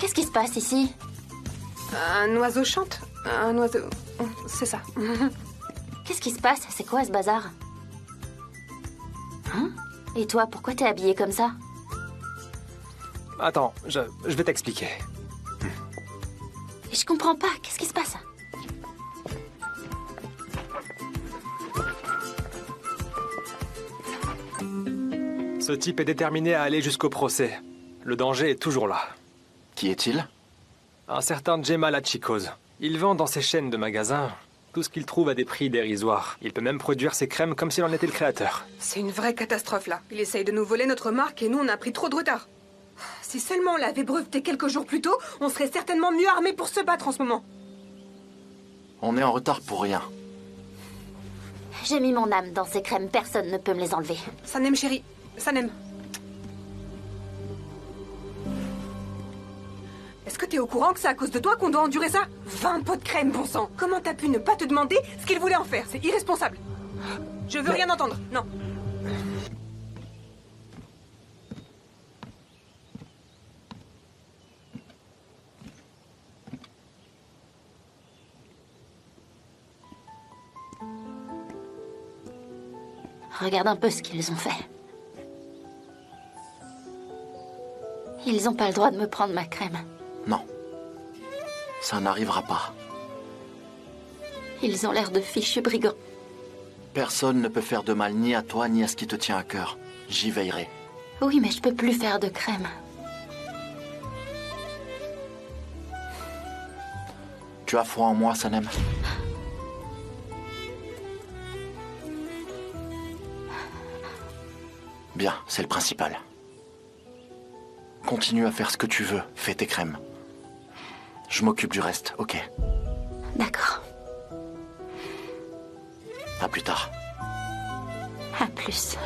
Qu'est-ce qui se passe ici? Un oiseau chante. Un oiseau... C'est ça. Qu'est-ce qui se passe? C'est quoi ce bazar? Hein? Et toi, pourquoi t'es habillée comme ça? Attends, je vais t'expliquer. Je comprends pas. Qu'est-ce qui se passe? Ce type est déterminé à aller jusqu'au procès. Le danger est toujours là. Qui est-il? Un certain Jemal Achikoz. Il vend dans ses chaînes de magasins tout ce qu'il trouve à des prix dérisoires. Il peut même produire ses crèmes comme s'il en était le créateur. C'est une vraie catastrophe, là. Il essaye de nous voler notre marque et nous, on a pris trop de retard. Si seulement on l'avait breveté quelques jours plus tôt, on serait certainement mieux armés pour se battre en ce moment. On est en retard pour rien. J'ai mis mon âme dans ces crèmes. Personne ne peut me les enlever. Sanem, chérie. Sanem. Est-ce que t'es au courant que c'est à cause de toi qu'on doit endurer ça? 20 pots de crème, bon sang. Comment t'as pu ne pas te demander ce qu'il voulait en faire? C'est irresponsable. Je veux rien entendre, non. Regarde un peu ce qu'ils ont fait. Ils n'ont pas le droit de me prendre ma crème. Non. Ça n'arrivera pas. Ils ont l'air de fichus brigands. Personne ne peut faire de mal ni à toi ni à ce qui te tient à cœur. J'y veillerai. Oui, mais je peux plus faire de crème. Tu as foi en moi, Sanem? Bien, c'est le principal. Continue à faire ce que tu veux. Fais tes crèmes. Je m'occupe du reste, ok? D'accord. À plus tard. À plus.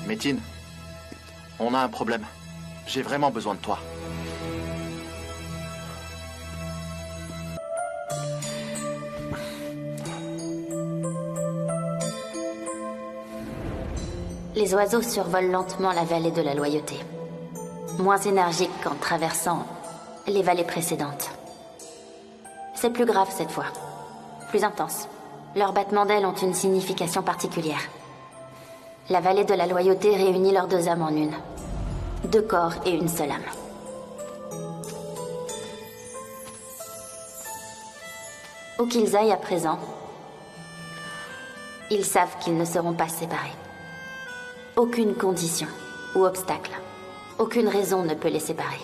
Métine, on a un problème. J'ai vraiment besoin de toi. Les oiseaux survolent lentement la vallée de la loyauté. Moins énergiques qu'en traversant les vallées précédentes. C'est plus grave cette fois. Plus intense. Leurs battements d'ailes ont une signification particulière. La vallée de la loyauté réunit leurs deux âmes en une. Deux corps et une seule âme. Où qu'ils aillent à présent, ils savent qu'ils ne seront pas séparés. Aucune condition ou obstacle, aucune raison ne peut les séparer.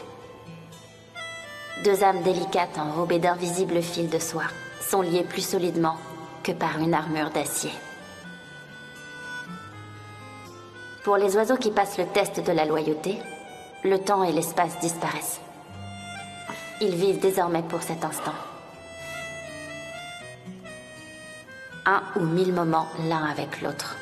Deux âmes délicates enrobées d'invisibles fils de soie sont liées plus solidement que par une armure d'acier. Pour les oiseaux qui passent le test de la loyauté, le temps et l'espace disparaissent. Ils vivent désormais pour cet instant. Un ou 1000 moments l'un avec l'autre.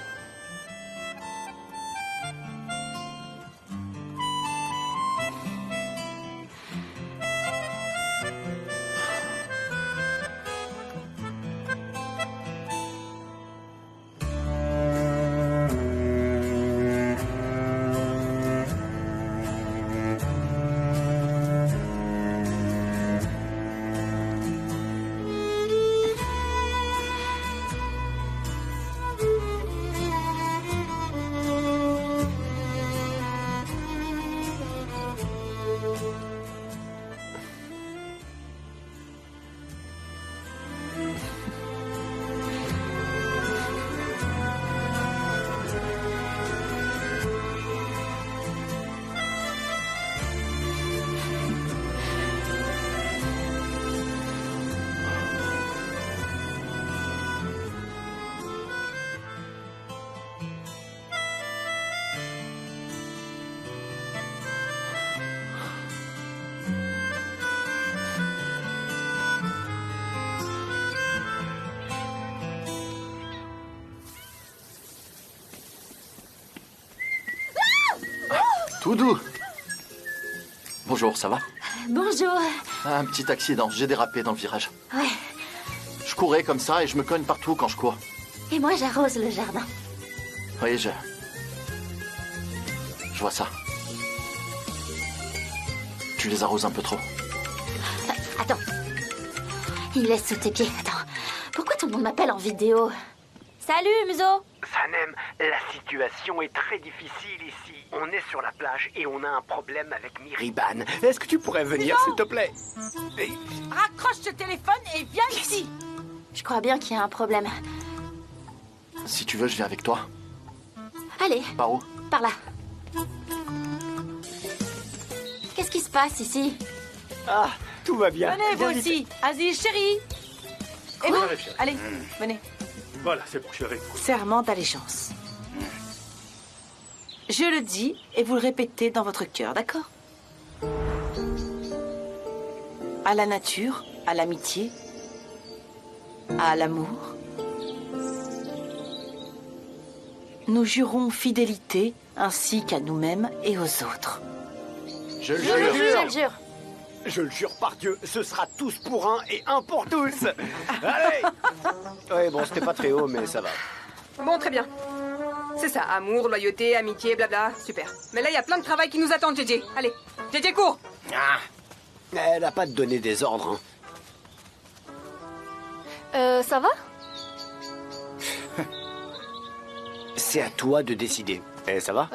Oudou. Bonjour, ça va? Bonjour. Un petit accident, j'ai dérapé dans le virage. Ouais. Je courais comme ça et je me cogne partout quand je cours. Et moi, j'arrose le jardin. Oui, je vois ça. Tu les arroses un peu trop. Attends. Il laisse sous tes pieds. Attends. Pourquoi tout le monde m'appelle en vidéo? Salut, Muso. Sanem, la situation est très difficile ici. On est sur la plage et on a un problème avec Miriban. Est-ce que tu pourrais venir, s'il te plaît? Raccroche ce téléphone et viens ici. Je crois bien qu'il y a un problème. Si tu veux, je viens avec toi. Allez, Par où? par là. Qu'est-ce qui se passe ici? Ah, tout va bien. Venez, vous Viens vite. aussi. Aziz, chérie. Et vous? Allez, venez. Voilà, c'est bon, je suis avec vous. Serment d'allégeance. Je le dis et vous le répétez dans votre cœur, d'accord? À la nature, à l'amitié, à l'amour. Nous jurons fidélité ainsi qu'à nous-mêmes et aux autres. Je le Je le jure. jure. Je le jure par Dieu, ce sera tous pour un et un pour tous. Allez. Ouais, bon, c'était pas très haut, mais ça va. Bon, très bien. C'est ça, amour, loyauté, amitié, blabla, super. Mais là, il y a plein de travail qui nous attend, JJ. Allez, JJ, cours. Ah, elle a pas de donner des ordres, hein. Ça va? C'est à toi de décider. Et ça va?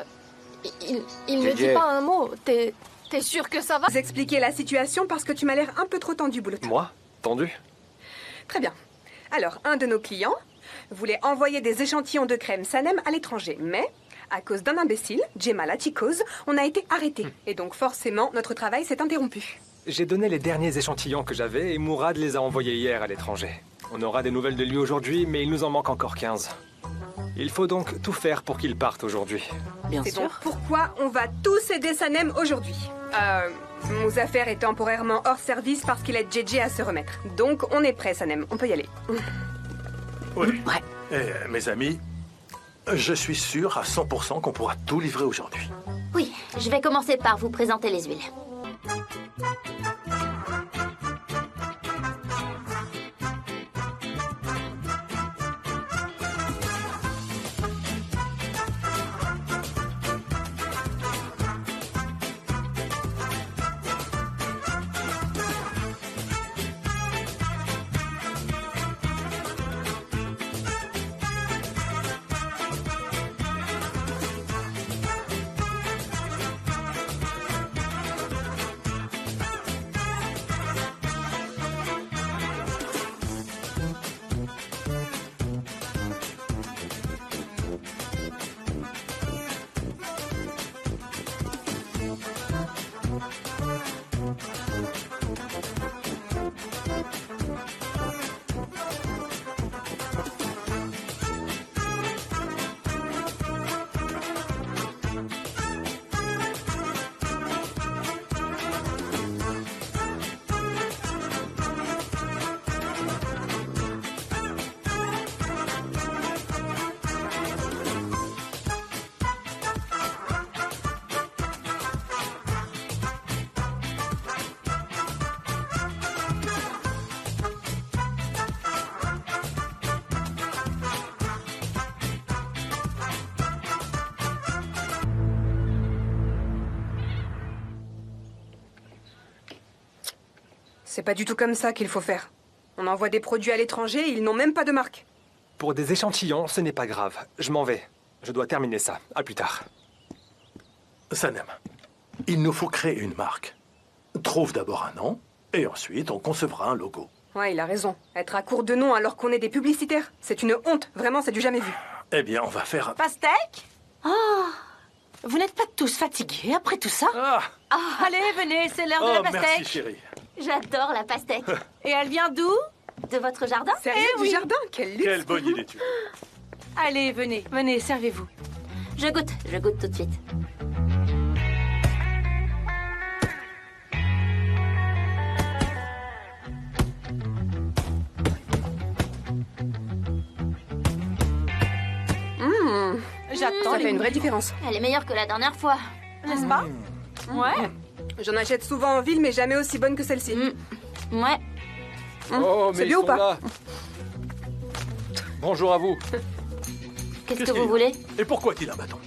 Il ne JJ. dit pas un mot. T'es sûr que ça va? Vous expliquer la situation parce que tu m'as l'air un peu trop tendu, Boulot. Moi? Tendu? Très bien. Alors, un de nos clients voulait envoyer des échantillons de crème Sanem à l'étranger, mais à cause d'un imbécile, Gemma la Chicose, on a été arrêtés. Et donc forcément, notre travail s'est interrompu. J'ai donné les derniers échantillons que j'avais et Mourad les a envoyés hier à l'étranger. On aura des nouvelles de lui aujourd'hui, mais il nous en manque encore 15. Il faut donc tout faire pour qu'il parte aujourd'hui. Bien C'est sûr. donc pourquoi on va tous aider Sanem aujourd'hui. Mouzaffer est temporairement hors service parce qu'il aide JJ à se remettre. Donc on est prêt, Sanem, on peut y aller. Oui. Ouais. Et, mes amis, je suis sûr à 100% qu'on pourra tout livrer aujourd'hui. Oui, je vais commencer par vous présenter les huiles. C'est pas du tout comme ça qu'il faut faire. On envoie des produits à l'étranger et ils n'ont même pas de marque. Pour des échantillons, ce n'est pas grave. Je m'en vais. Je dois terminer ça. À plus tard. Sanem, il nous faut créer une marque. Trouve d'abord un nom, et ensuite on concevra un logo. Ouais, il a raison. Être à court de noms alors qu'on est des publicitaires, c'est une honte. Vraiment, c'est du jamais vu. Eh bien, on va faire... Pastèque? Oh! Vous n'êtes pas tous fatigués après tout ça? Ah, Allez, venez, c'est l'heure de oh, la merci pastèque. chérie. J'adore la pastèque. Et elle vient d'où? De votre jardin? Sérieux, du jardin? Quel luxe! Quelle bonne idée tu as. Allez, venez, venez, servez-vous. Je goûte tout de suite. J'attends Ça les fait une vraie coups. différence. Elle est meilleure que la dernière fois. n'est-ce pas? Ouais. J'en achète souvent en ville, mais jamais aussi bonne que celle-ci. Ouais. Oh, C'est mais bien ils ou sont pas là. Bonjour à vous. Qu'est-ce que vous voulez? Et pourquoi est-il un bâton?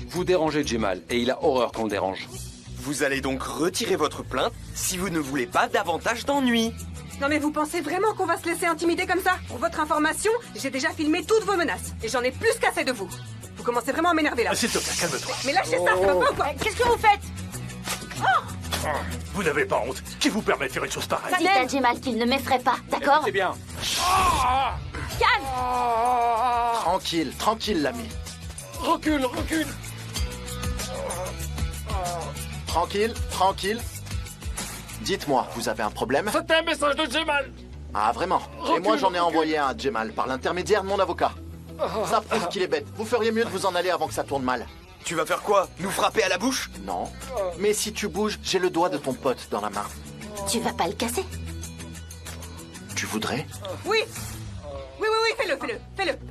Vous dérangez Jemal, et il a horreur qu'on le dérange. Vous allez donc retirer votre plainte si vous ne voulez pas davantage d'ennuis. Non mais vous pensez vraiment qu'on va se laisser intimider comme ça? Pour votre information, j'ai déjà filmé toutes vos menaces. Et j'en ai plus qu'assez de vous. Vous commencez vraiment à m'énerver là. S'il te plaît, calme-toi. Mais lâchez ça, ça va pas ou quoi? Qu'est-ce que vous faites? Vous n'avez pas honte? Qui vous permet de faire une chose pareille? Dites à Jemal qu'il ne m'effraie pas, d'accord? C'est bien. Tranquille, tranquille, l'ami. Recule, recule. Tranquille, tranquille. Dites-moi, vous avez un problème? C'était un message de Jemal. Ah, vraiment? Et moi, j'en ai envoyé un à Jemal par l'intermédiaire de mon avocat. Ça prouve qu'il est bête. Vous feriez mieux de vous en aller avant que ça tourne mal. Tu vas faire quoi? Nous frapper à la bouche? Non. Mais si tu bouges, j'ai le doigt de ton pote dans la main. Tu vas pas le casser? Tu voudrais? Oui. Oui, fais-le.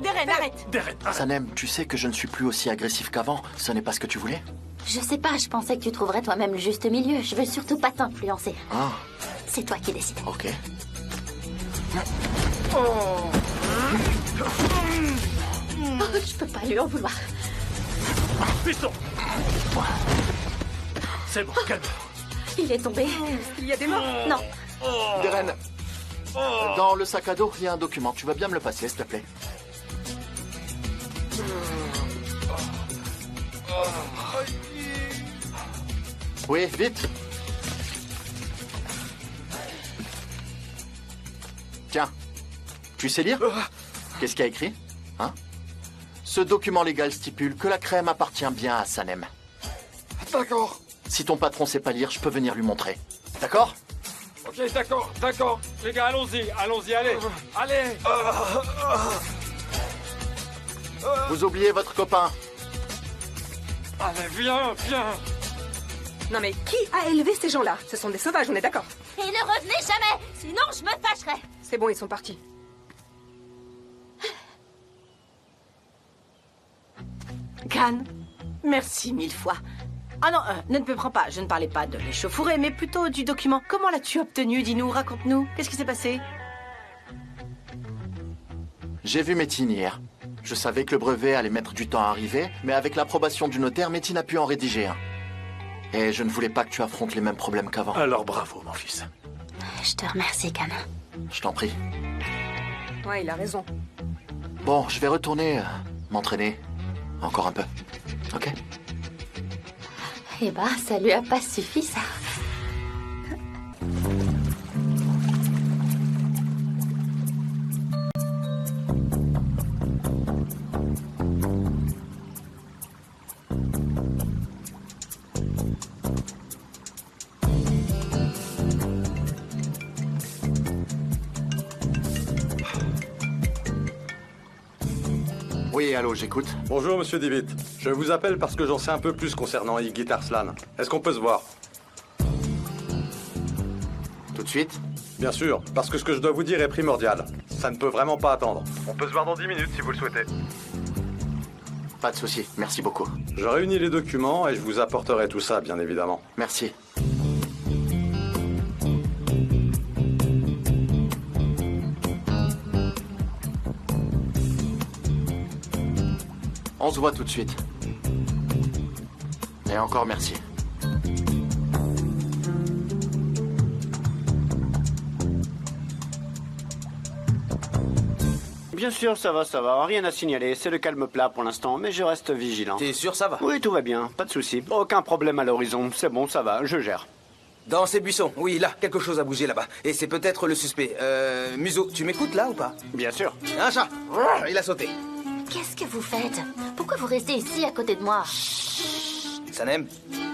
Darren, arrête. Darren, arrête. Sanem, tu sais que je ne suis plus aussi agressif qu'avant. Ce n'est pas ce que tu voulais? Je sais pas, je pensais que tu trouverais toi-même le juste milieu. Je veux surtout pas t'influencer. Ah, C'est toi qui décides. ok. Oh, je peux pas lui en vouloir. Piston! C'est bon, calme. Il est tombé. Il y a des morts. Non. Darren, dans le sac à dos, il y a un document. Tu vas bien me le passer, s'il te plaît? Oui, vite. Tiens, tu sais lire? Qu'est-ce qu'il y a écrit? Hein? Ce document légal stipule que la crème appartient bien à Sanem. D'accord. Si ton patron sait pas lire, je peux venir lui montrer. D'accord? Ok, d'accord. Les gars, allez. Allez. Vous oubliez votre copain. Allez, viens. Non mais qui a élevé ces gens-là? Ce sont des sauvages, on est d'accord. Et ne revenez jamais, sinon je me fâcherai. C'est bon, ils sont partis. Khan, merci 1000 fois. Ah non, ne te prends pas, je ne parlais pas de l'échauffourée, mais plutôt du document. Comment l'as-tu obtenu? Dis-nous, raconte-nous. Qu'est-ce qui s'est passé? J'ai vu Métine hier. Je savais que le brevet allait mettre du temps à arriver, mais avec l'approbation du notaire, Métine a pu en rédiger un. Et je ne voulais pas que tu affrontes les mêmes problèmes qu'avant. Alors bravo, mon fils. Je te remercie, Khan. Je t'en prie. Ouais, il a raison. Bon, je vais retourner m'entraîner. Encore un peu. Ok? Eh ben, ça lui a pas suffi, ça. Oui, allô, j'écoute. Bonjour, monsieur Divitt. Je vous appelle parce que j'en sais un peu plus concernant Iggy Arslan. Est-ce qu'on peut se voir? Tout de suite? Bien sûr, parce que ce que je dois vous dire est primordial. Ça ne peut vraiment pas attendre. On peut se voir dans 10 minutes si vous le souhaitez. Pas de souci, merci beaucoup. Je réunis les documents et je vous apporterai tout ça, bien évidemment. Merci. On se voit tout de suite. Et encore merci. Bien sûr, ça va. Rien à signaler. C'est le calme plat pour l'instant, mais je reste vigilant. T'es sûr ça va? Oui, tout va bien. Pas de souci. Aucun problème à l'horizon. C'est bon, ça va. Je gère. Dans ces buissons, oui, là, quelque chose a bougé là-bas. Et c'est peut-être le suspect. Museau, tu m'écoutes là ou pas? Bien sûr. Un chat! Il a sauté. Qu'est-ce que vous faites? Pourquoi vous restez ici à côté de moi? Sanem,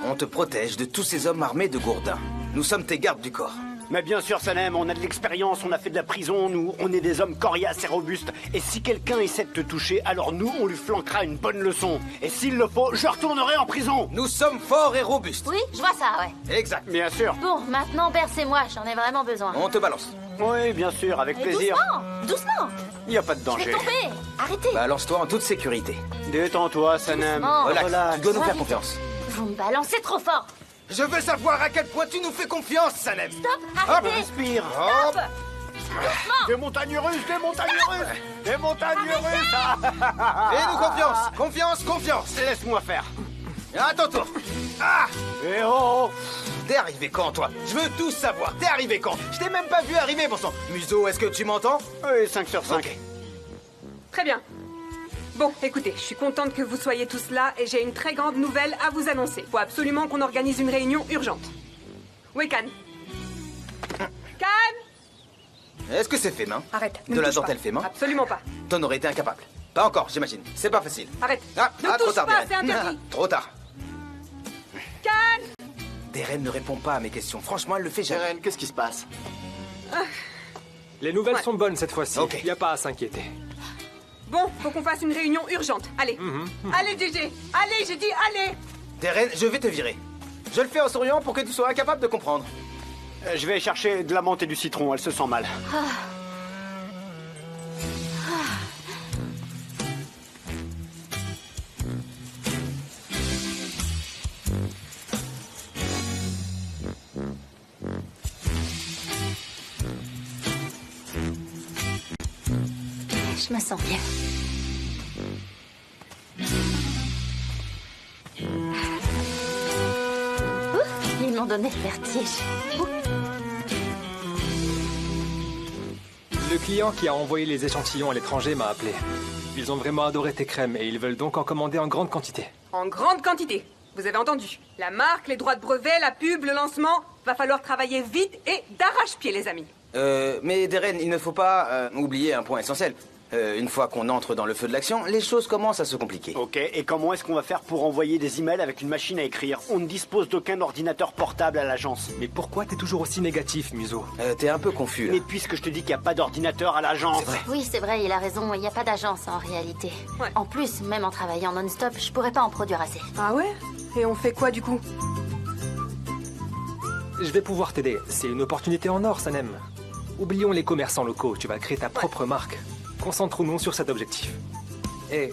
on te protège de tous ces hommes armés de gourdins. Nous sommes tes gardes du corps. Mais bien sûr, Sanem, on a de l'expérience, on a fait de la prison, nous, on est des hommes coriaces et robustes. Et si quelqu'un essaie de te toucher, alors nous, on lui flanquera une bonne leçon. Et s'il le faut, je retournerai en prison. Nous sommes forts et robustes. Oui, je vois ça, ouais. Exact. Bien sûr. Bon, maintenant, bercez-moi, j'en ai vraiment besoin. On te balance. Oui, bien sûr, avec plaisir. Doucement. Il n'y a pas de Je vais danger. tomber. Arrêtez. Balance-toi en toute sécurité. Détends-toi, Sanem. Doucement. Relax, tu dois nous faire Arrête. confiance. Vous me balancez trop fort. Je veux savoir à quel point tu nous fais confiance, Sanem. Stop. Arrêtez. Respire. Hop. Des montagnes russes, des montagnes russes. Des montagnes russes. Fais-nous confiance. Confiance, confiance. Laisse-moi faire. À ton tour. Ah. Eh oh. T'es arrivé quand, toi? Je veux tout savoir. T'es arrivé quand? Je t'ai même pas vu arriver, bon sang. Museau, est-ce que tu m'entends? Oui, 5 sur 5. Ok. Très bien. Bon, écoutez, je suis contente que vous soyez tous là et j'ai une très grande nouvelle à vous annoncer. Faut absolument qu'on organise une réunion urgente. Où est Can? Can? Est-ce que c'est fait main? Arrête. ne De me la touche pas. dentelle fait main? Absolument pas. T'en aurais été incapable. Pas encore, j'imagine. C'est pas facile. Arrête. Ne trop touche tard, pas, Deren. c'est interdit. Trop tard. Can? Deren ne répond pas à mes questions. Franchement, elle le fait jamais. Jeren, qu'est-ce qui se passe? Les nouvelles Ouais. sont bonnes cette fois-ci. Ok. Il n'y a pas à s'inquiéter. Bon, faut qu'on fasse une réunion urgente. Allez. Allez, GG. Allez, j'ai dit allez. Deren, je vais te virer. Je le fais en souriant pour que tu sois incapable de comprendre. Je vais chercher de la menthe et du citron, elle se sent mal. Je me sens bien. Ouf, ils m'ont donné le vertige. Ouh. Le client qui a envoyé les échantillons à l'étranger m'a appelé. Ils ont vraiment adoré tes crèmes et ils veulent donc en commander en grande quantité. En grande quantité. Vous avez entendu. La marque, les droits de brevet, la pub, le lancement. Va falloir travailler vite et d'arrache-pied, les amis. Mais Deren, il ne faut pas oublier un point essentiel. Une fois qu'on entre dans le feu de l'action, les choses commencent à se compliquer. Ok, et comment est-ce qu'on va faire pour envoyer des emails avec une machine à écrire? On ne dispose d'aucun ordinateur portable à l'agence. Mais pourquoi t'es toujours aussi négatif, Muso? T'es un peu confus, là. Mais puisque je te dis qu'il n'y a pas d'ordinateur à l'agence. C'est vrai. Oui, c'est vrai, il a raison. Il n'y a pas d'agence en réalité. Ouais. En plus, même en travaillant non-stop, je pourrais pas en produire assez. Ah ouais? Et on fait quoi, du coup? Je vais pouvoir t'aider. C'est une opportunité en or, Sanem. Oublions les commerçants locaux. Tu vas créer ta propre marque. Concentrons-nous sur cet objectif. Et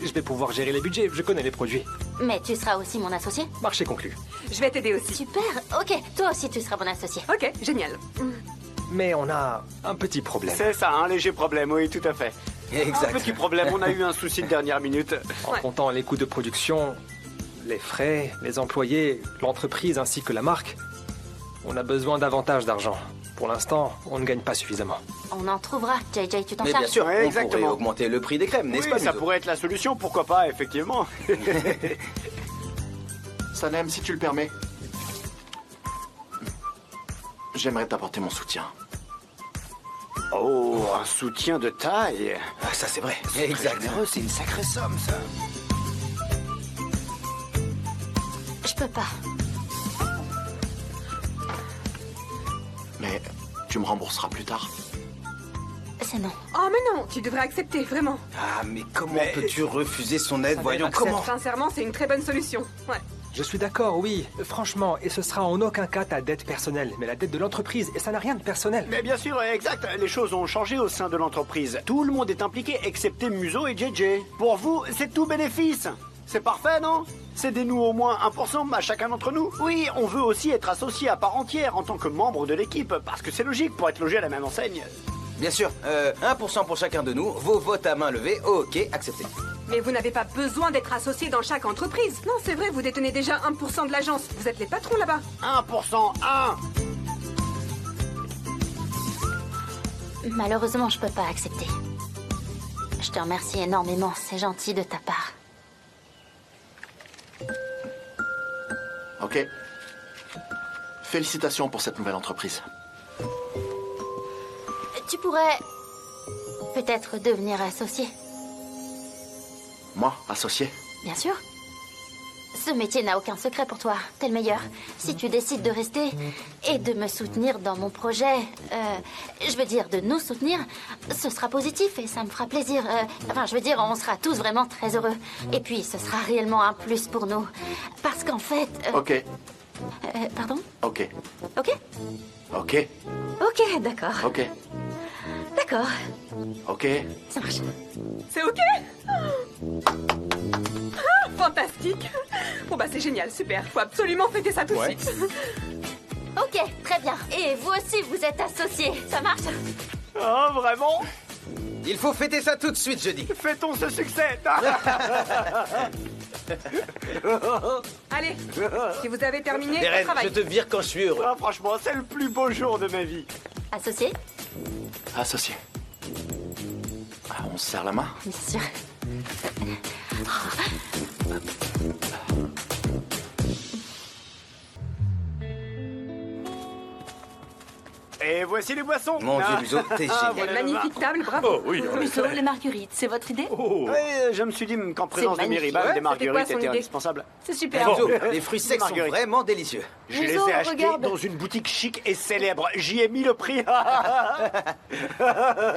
je vais pouvoir gérer les budgets. Je connais les produits. Mais tu seras aussi mon associé? Marché conclu. Je vais t'aider aussi. Super. Ok, toi aussi tu seras mon associé. Ok, génial. Mais on a un petit problème. C'est ça, un léger problème, oui, tout à fait. Exact. Un petit problème, on a eu un souci de dernière minute. En comptant les coûts de production, les frais, les employés, l'entreprise ainsi que la marque, on a besoin davantage d'argent. Pour l'instant, on ne gagne pas suffisamment. On en trouvera. JJ, tu t'en Mais charges? bien sûr, Ouais, on exactement. pourrait augmenter le prix des crèmes, n'est-ce Oui, pas, ça Museau? pourrait être la solution, pourquoi pas, effectivement. Sanem, si tu le permets, j'aimerais t'apporter mon soutien. Oh, un soutien de taille. Ah, ça c'est vrai. Exact. C'est une sacrée somme, ça. Je peux pas. Mais tu me rembourseras plus tard. C'est non. Oh, mais non, tu devrais accepter, vraiment. Ah, mais comment peux-tu refuser son aide? Voyons comment. Sincèrement, c'est une très bonne solution. Ouais. Je suis d'accord, oui. Franchement, et ce sera en aucun cas ta dette personnelle, mais la dette de l'entreprise, et ça n'a rien de personnel. Mais bien sûr, exact, les choses ont changé au sein de l'entreprise. Tout le monde est impliqué, excepté Museau et JJ. Pour vous, c'est tout bénéfice. C'est parfait, non? Cédez-nous au moins 1% à chacun d'entre nous. Oui, on veut aussi être associé à part entière en tant que membre de l'équipe, parce que c'est logique pour être logé à la même enseigne. Bien sûr, 1% pour chacun de nous, vos votes à main levée, ok, accepté. Mais vous n'avez pas besoin d'être associé dans chaque entreprise. Non, c'est vrai, vous détenez déjà 1% de l'agence. Vous êtes les patrons là-bas. 1%, 1. Malheureusement, je peux pas accepter. Je te remercie énormément, c'est gentil de ta part. Ok. Félicitations pour cette nouvelle entreprise. Tu pourrais peut-être devenir associé, Moi, associé? bien sûr. Ce métier n'a aucun secret pour toi, t'es le meilleur. Si tu décides de rester et de me soutenir dans mon projet, je veux dire de nous soutenir, ce sera positif et ça me fera plaisir. Enfin, je veux dire, on sera tous vraiment très heureux. Et puis, ce sera réellement un plus pour nous. Parce qu'en fait... Ok. pardon? Ok. Ok? Ok. Ok, d'accord. Ok. D'accord, Ok. ça marche. C'est ok? Fantastique. Bon bah c'est génial, super. Faut absolument fêter ça tout de suite. Ok, très bien. Et vous aussi, vous êtes associés. Ça marche? Oh, vraiment? Il faut fêter ça tout de suite, je dis. Fêtons ce succès. Allez, si vous avez terminé, au Darren, je travail. te vire quand je suis heureux. Ah, franchement, c'est le plus beau jour de ma vie. Associés? Associé. Ah, on se serre la main? Bien sûr. Et voici les boissons. Mon Dieu, Muso, t'es génial. Quelle magnifique table, bravo. Oh oui, en Musso, effet. les marguerites, c'est votre idée? Oh. Ouais, je me suis dit qu'en présence de magnifique. Miribal, Ouais, des c'était quoi marguerites son étaient idée? indispensables. C'est super. Muso, les fruits secs sont Marguerite. vraiment délicieux. Je les Musso, ai achetés regarde. dans une boutique chic et célèbre. J'y ai mis le prix.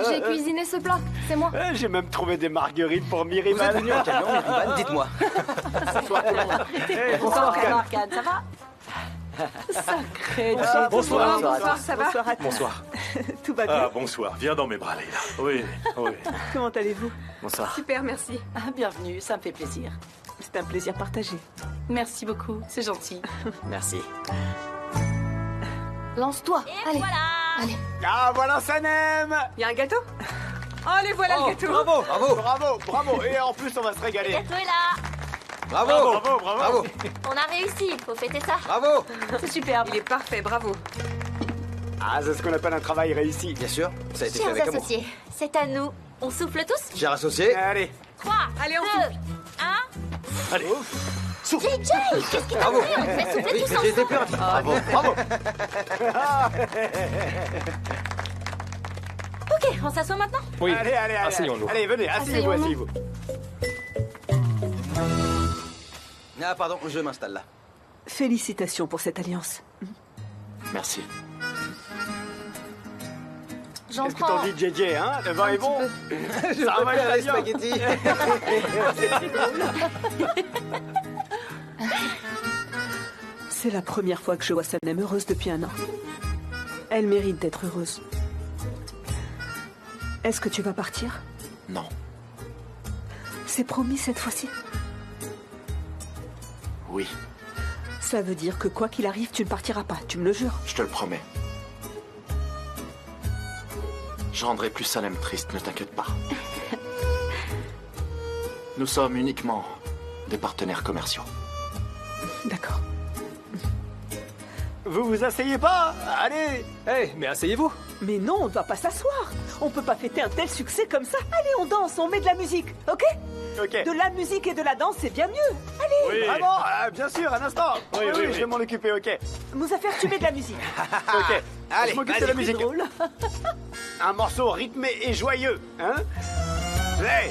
J'ai cuisiné ce plat, c'est moi. J'ai même trouvé des marguerites pour Vous êtes Miribal. venu en camion, Miriban, dites-moi. Bonsoir, Cannes, ça va? Sacré. Bonsoir. Bonsoir, ça va? Bonsoir à tous. Bonsoir. Tout va bien? Ah, bonsoir. Viens dans mes bras, Leila. Oui, oui. Comment allez-vous? Bonsoir. Super, merci. Ah, bienvenue, ça me fait plaisir. C'est un plaisir partagé. Merci beaucoup, c'est gentil. Merci. Lance-toi. Allez. Allez. Ah, voilà Sanem. Y a un gâteau? Allez, voilà le gâteau. Bravo, bravo, Bravo, bravo. Et en plus, on va se régaler. Le gâteau est là. bravo, Bravo, bravo. bravo, On a réussi, faut fêter ça. bravo. C'est superbe. Il est parfait, bravo. Ah, c'est ce qu'on appelle un travail réussi. Bien sûr, ça a été fait Chers avec amour. associés, c'est à nous. On souffle tous? Cher associé, Allez. 3, Allez, on 2, souffle. 1. Allez. JJ, qu'est-ce qui t'a bravo. fait? On fait souffler Oui, tous j'ai été ensemble. peur. Bravo, bravo. Ok, on s'assoit maintenant? Oui, Allez, allez, allez. asseyons-nous. Allez, venez, asseyez-vous, Asseyons-nous. asseyez-vous. Ah, pardon, je m'installe là. Félicitations pour cette alliance. Merci. J'en Qu'est-ce que t'en prends. dis, JJ, hein? Le vin est bon? Je Ça va, préfère les italien. spaghettis. C'est la première fois que je vois Sanem heureuse depuis un an. Elle mérite d'être heureuse. Est-ce que tu vas partir? Non. C'est promis cette fois-ci. Oui, Ça veut dire que quoi qu'il arrive, tu ne partiras pas, tu me le jures. je te le promets. Je rendrai plus Salem triste, ne t'inquiète pas. Nous sommes uniquement des partenaires commerciaux. D'accord. Vous vous asseyez pas? Allez. Hey, mais asseyez-vous. Mais non, on ne doit pas s'asseoir. On peut pas fêter un tel succès comme ça. Allez, on danse, on met de la musique, ok? Ok. De la musique et de la danse, c'est bien mieux. Allez, Oui. Vraiment? Ah, bien sûr, un instant. Oui, oui, oui. je vais m'en occuper, ok. Moussafer, tu mets de la musique. Ok. Allez, je m'occupe de vas-y. la musique. Drôle. Un morceau rythmé et joyeux, hein? Allez.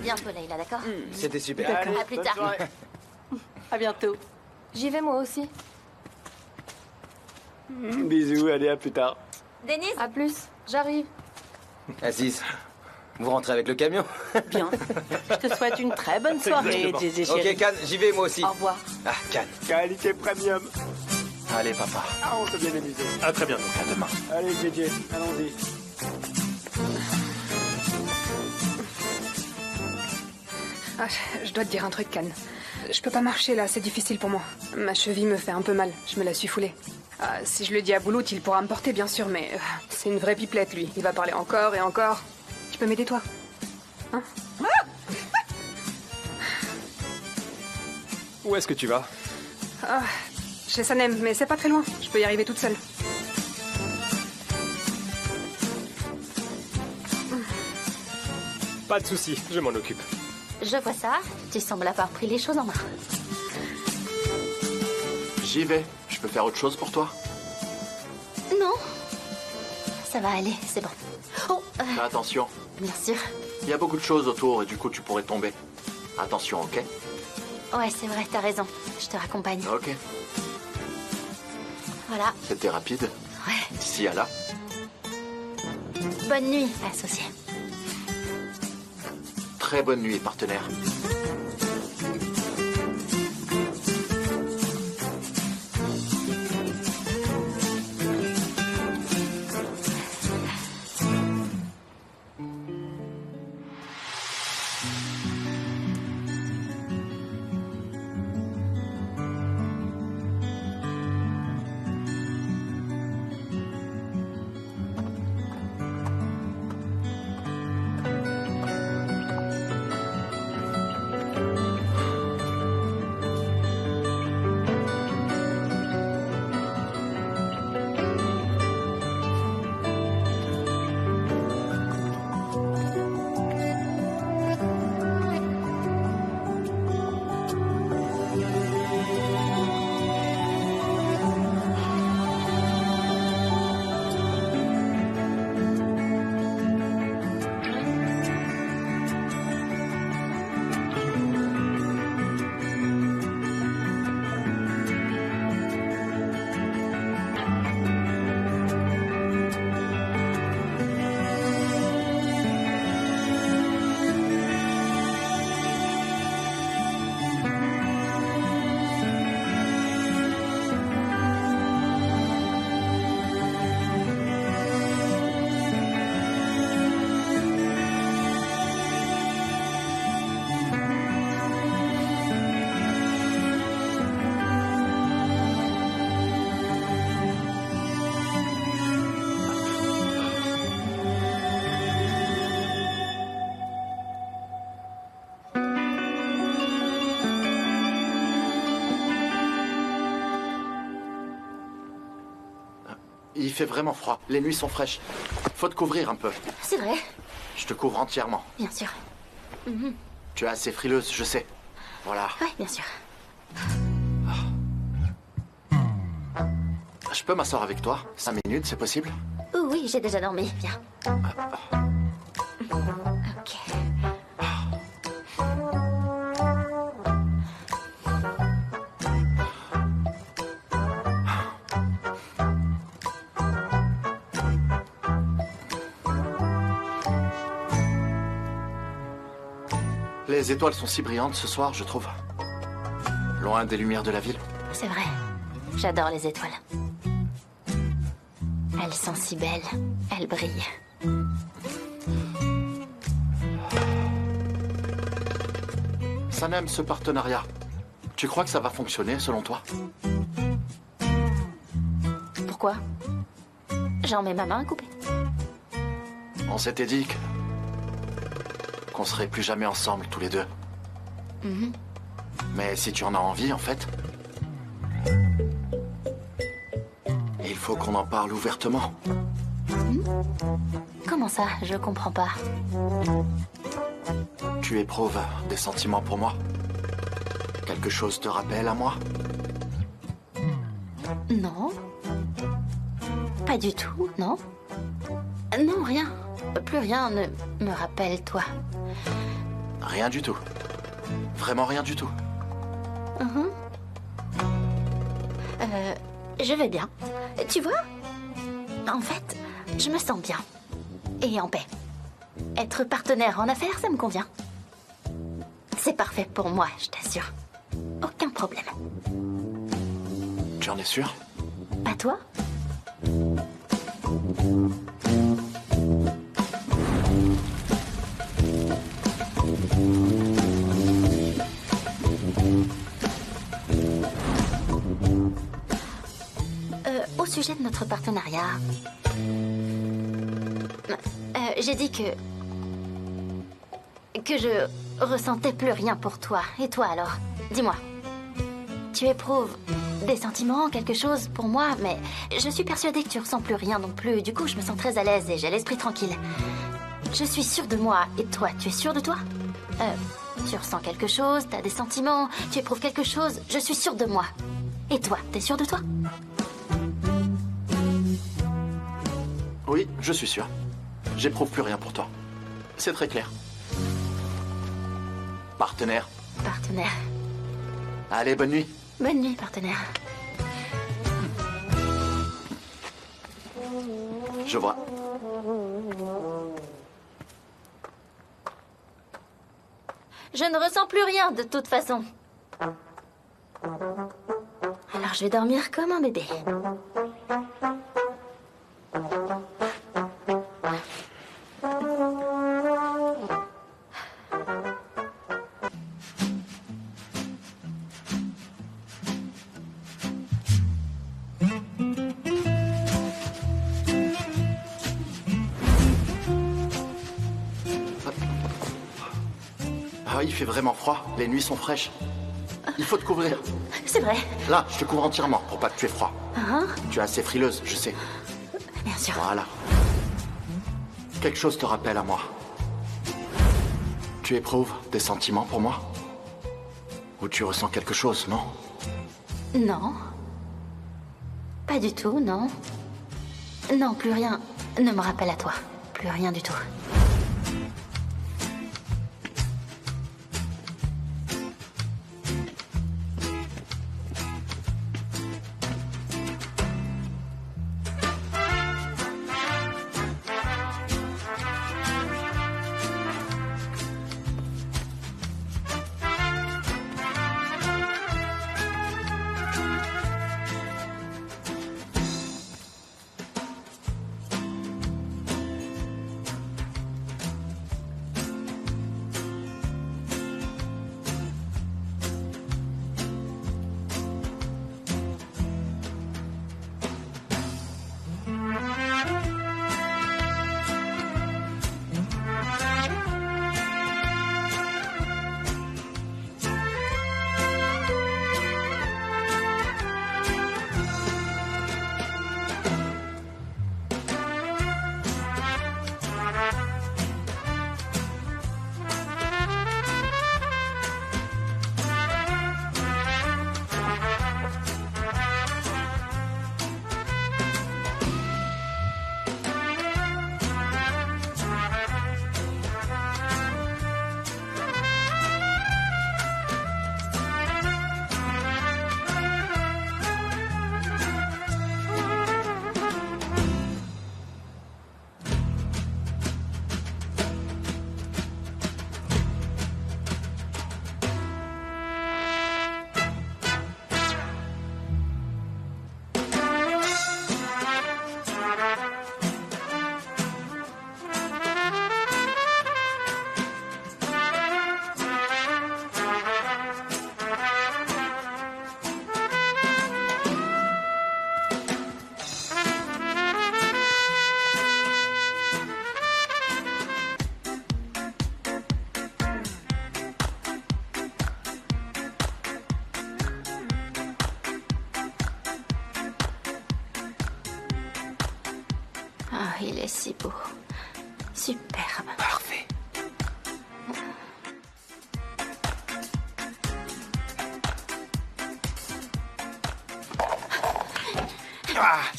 bientôt, Leïla, d'accord? C'était super. D'accord. À plus bonne tard. soirée. À bientôt. J'y vais moi aussi. Bisous, allez, à plus tard. Denise? À plus. J'arrive. Assise. Vous rentrez avec le camion? Bien. Je te souhaite une très bonne soirée, Exactement. Gégé chérie. Ok, Cannes, j'y vais moi aussi. Au revoir. Ah, Cannes. Qualité premium. Allez, papa. Ah, on s'est bien amusé. À très bientôt. À demain. Allez, JJ, allons-y. Ah, je dois te dire un truc, Cannes. Je peux pas marcher là, c'est difficile pour moi. Ma cheville me fait un peu mal, je me la suis foulée. Ah, si je le dis à Boulout, il pourra me porter, bien sûr, mais c'est une vraie pipelette, lui. Il va parler encore et encore. Tu peux m'aider, toi? Hein? Où est-ce que tu vas? Ah, chez Sanem, mais c'est pas très loin. Je peux y arriver toute seule. Pas de souci, je m'en occupe. Je vois ça. Tu sembles avoir pris les choses en main. J'y vais. Je peux faire autre chose pour toi? Non. Ça va aller, c'est bon. Oh, Fais attention. bien sûr. Il y a beaucoup de choses autour et du coup tu pourrais tomber. Attention, ok? Ouais, c'est vrai, t'as raison. Je te raccompagne. Ok. Voilà. C'était rapide. Ouais. D'ici à là. Bonne nuit, associé. Très bonne nuit, partenaire. Il fait vraiment froid. Les nuits sont fraîches. Faut te couvrir un peu. C'est vrai, Je te couvre entièrement. bien sûr. Tu es assez frileuse, je sais. Voilà. Ouais, bien sûr. Je peux m'asseoir avec toi? 5 minutes, c'est possible? Oh, oui, j'ai déjà dormi. Viens. Ok. Les étoiles sont si brillantes ce soir, je trouve. Loin des lumières de la ville. C'est vrai. J'adore les étoiles. Elles sont si belles. Elles brillent. Sanem, ce partenariat. Tu crois que ça va fonctionner selon toi? Pourquoi? J'en mets ma main à couper. On s'était dit qu'on serait plus jamais ensemble tous les deux. Mais si tu en as envie, en fait, il faut qu'on en parle ouvertement. Comment ça? Je comprends pas. Tu éprouves des sentiments pour moi? Quelque chose te rappelle à moi? Non. Pas du tout, non. Non, rien. Plus rien ne me rappelle toi. Rien du tout. Vraiment rien du tout. Je vais bien. Tu vois? En fait, je me sens bien. Et en paix. Être partenaire en affaires, ça me convient. C'est parfait pour moi, je t'assure. Aucun problème. Tu en es sûr? Pas toi? Au sujet de notre partenariat, j'ai dit que je ressentais plus rien pour toi. Et toi alors? Dis-moi. Tu éprouves des sentiments, quelque chose pour moi, mais je suis persuadée que tu ressens plus rien non plus. Du coup, je me sens très à l'aise et j'ai l'esprit tranquille. Je suis sûre de moi. Et toi, tu es sûre de toi? Tu ressens quelque chose, t'as des sentiments, tu éprouves quelque chose. Je suis sûre de moi. Et toi, t'es sûre de toi? Oui, je suis sûr. J'éprouve plus rien pour toi. C'est très clair. Partenaire. Partenaire. Allez, bonne nuit. Bonne nuit, partenaire. Je vois. Je ne ressens plus rien de toute façon. Alors je vais dormir comme un bébé. Ah, il fait vraiment froid. Les nuits sont fraîches. Il faut te couvrir. C'est vrai. Là, je te couvre entièrement pour pas que tu aies froid. Tu es assez frileuse, je sais. Bien sûr. Voilà. Quelque chose te rappelle à moi. Tu éprouves des sentiments pour moi? Ou tu ressens quelque chose, non? Non. Pas du tout, non. Non, plus rien ne me rappelle à toi. Plus rien du tout. Ah, il est si beau. Superbe. Parfait.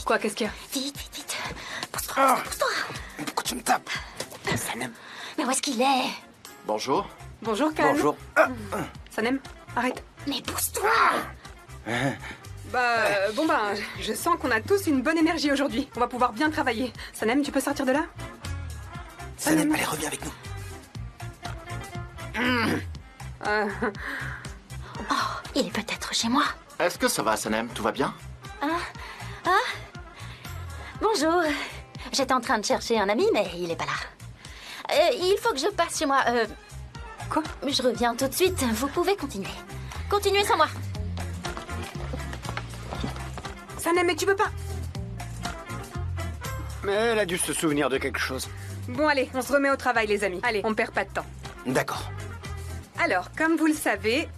Quoi, qu'est-ce qu'il y a? Vite, vite, vite. Pousse-toi, pousse-toi. Pourquoi tu me tapes? Mais où est-ce qu'il est? Bonjour. Bonjour, Can. Bonjour. Sanem, arrête. Mais pousse-toi! Je sens qu'on a tous une bonne énergie aujourd'hui. On va pouvoir bien travailler. Sanem, tu peux sortir de là? Sanem, allez, reviens avec nous. Oh, il est peut-être chez moi. Est-ce que ça va, Sanem? Tout va bien? Bonjour. J'étais en train de chercher un ami, mais il est pas là. Il faut que je passe chez moi. Quoi? Je reviens tout de suite. Vous pouvez continuer. Continuez sans moi. Sanem, mais tu peux pas. Mais elle a dû se souvenir de quelque chose. Bon, allez, on se remet au travail, les amis. Allez, on perd pas de temps. D'accord. Alors, comme vous le savez,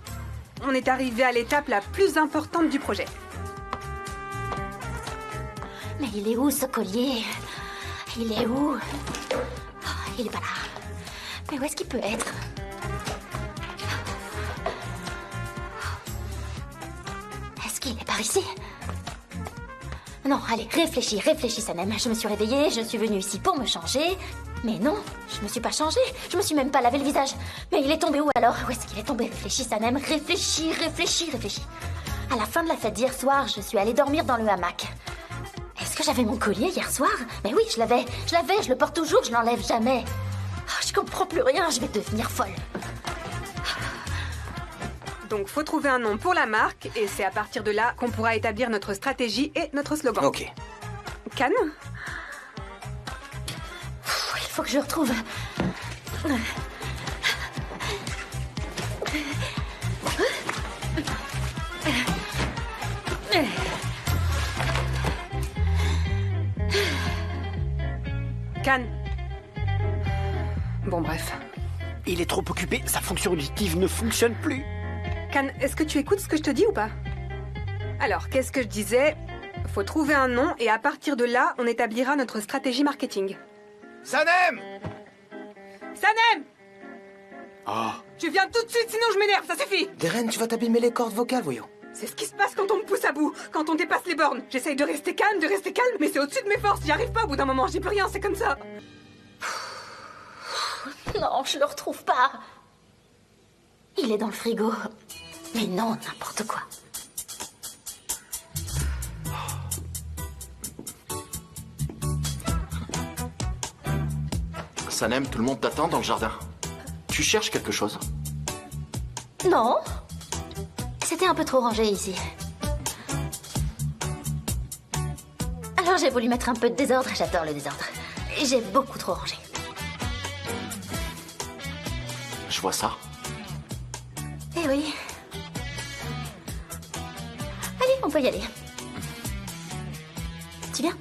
on est arrivé à l'étape la plus importante du projet. Mais il est où, ce collier? Il est où? Oh, il est pas là. Mais où est-ce qu'il peut être? Est-ce qu'il est par ici? Non, allez, réfléchis, Sanem. Je me suis réveillée, je suis venue ici pour me changer. Mais non, je me suis pas changée. Je me suis même pas lavé le visage. Mais il est tombé où alors? Où est-ce qu'il est tombé? Réfléchis, Sanem. Réfléchis. À la fin de la fête d'hier soir, je suis allée dormir dans le hamac. Est-ce que j'avais mon collier hier soir? Mais oui, je l'avais, je le porte toujours, je l'enlève jamais. Oh, je comprends plus rien, je vais devenir folle. Donc, faut trouver un nom pour la marque, et c'est à partir de là qu'on pourra établir notre stratégie et notre slogan. Ok. Can? Il faut que je retrouve... Can. Bon, bref. Il est trop occupé, sa fonction auditive ne fonctionne plus. Can, est-ce que tu écoutes ce que je te dis ou pas? Alors, qu'est-ce que je disais? Faut trouver un nom et à partir de là, on établira notre stratégie marketing. Sanem! Sanem! Oh. Tu viens tout de suite, sinon je m'énerve, ça suffit! Deren, tu vas t'abîmer les cordes vocales, voyons. C'est ce qui se passe quand on me pousse à bout, quand on dépasse les bornes. J'essaye de rester calme, mais c'est au-dessus de mes forces. J'y arrive pas au bout d'un moment, j'y peux rien, c'est comme ça. Non, je le retrouve pas. Il est dans le frigo. Mais non, n'importe quoi. Sanem, tout le monde t'attend dans le jardin. Tu cherches quelque chose? Non. C'était un peu trop rangé ici. Alors j'ai voulu mettre un peu de désordre. J'adore le désordre. J'ai beaucoup trop rangé. Je vois ça. Eh oui. Allez, on peut y aller. Tu viens?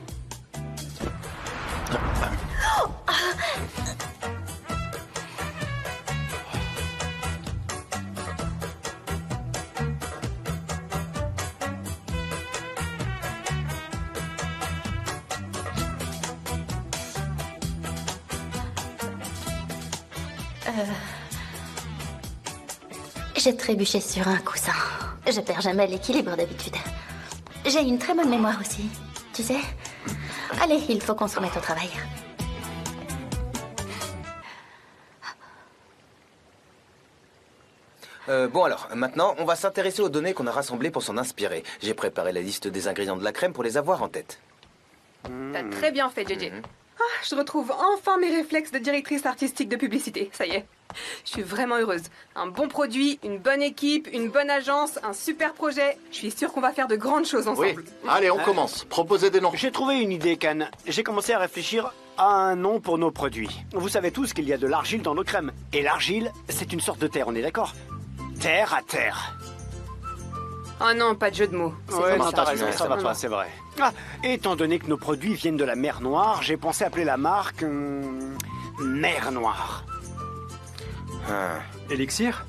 J'ai trébuché sur un coussin. Je perds jamais l'équilibre d'habitude. J'ai une très bonne mémoire aussi, tu sais. Allez, il faut qu'on se remette au travail. Bon alors, maintenant, on va s'intéresser aux données qu'on a rassemblées pour s'en inspirer. J'ai préparé la liste des ingrédients de la crème pour les avoir en tête. T'as très bien fait, JJ. Je retrouve enfin mes réflexes de directrice artistique de publicité, ça y est. Je suis vraiment heureuse. Un bon produit, une bonne équipe, une bonne agence, un super projet. Je suis sûre qu'on va faire de grandes choses ensemble. Oui, allez, on commence. Proposez des noms. J'ai trouvé une idée, Can. J'ai commencé à réfléchir à un nom pour nos produits. Vous savez tous qu'il y a de l'argile dans nos crèmes. Et l'argile, c'est une sorte de terre, on est d'accord? Terre à terre. Oh non, pas de jeu de mots. Ouais, non, t'as raison, ça ça va pas, c'est vrai. Ah, étant donné que nos produits viennent de la mer Noire, j'ai pensé appeler la marque... Mer Noire. Élixir?